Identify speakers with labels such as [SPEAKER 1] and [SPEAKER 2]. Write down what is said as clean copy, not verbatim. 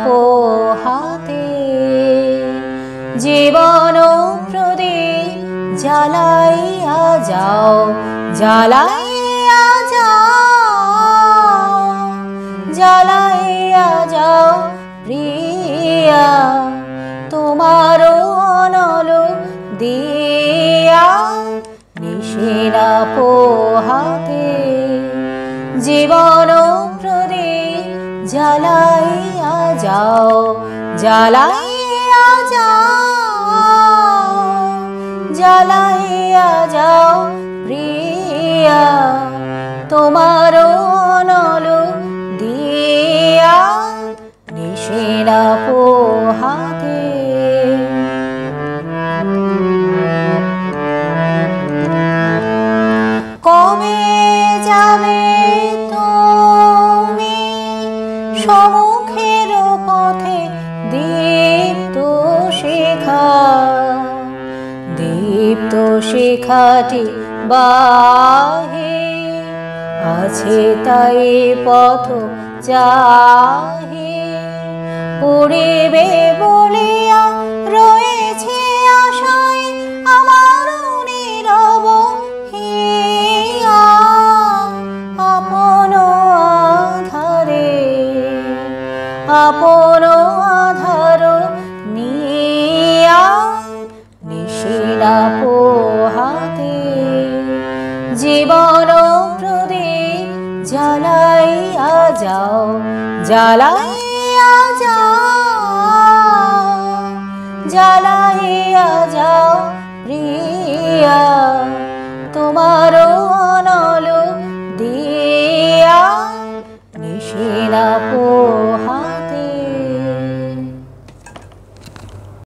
[SPEAKER 1] পোহাতে জীবন প্রদীপ জ্বালাইয়া যাও, জ্বালাইয়া যাও, জ্বালাইয়া যাও প্রিয়া তোমার অনল দিয়া নিশিরা পোহাতে জীবন প্রদীপ জ্বালাইয়া যাও, জ্বালাইয়া যাও, জ্বালাইয়া যাও প্রিয়া তোমার অনল দিয়া নিশিরা পোহাতে। কবে যাবে তুমি সম্মুখের পথে দীপ্ত শিখা, দীপ্ত শিখাটি বাহে আছে তাই পথ চাহে পড়িবে বলিয়া রয়েছে আশায় আমার নীরব হিয়া আপন আধারে, আপন আধার নিয়া নিশিরা পোহাতে জীবন প্রদীপ জ্বালাইয়া যাও, জ্বালাইয়া যাও, জ্বালাইয়া যাও প্রিয়া তোমার অনল দিয়া নিশিরা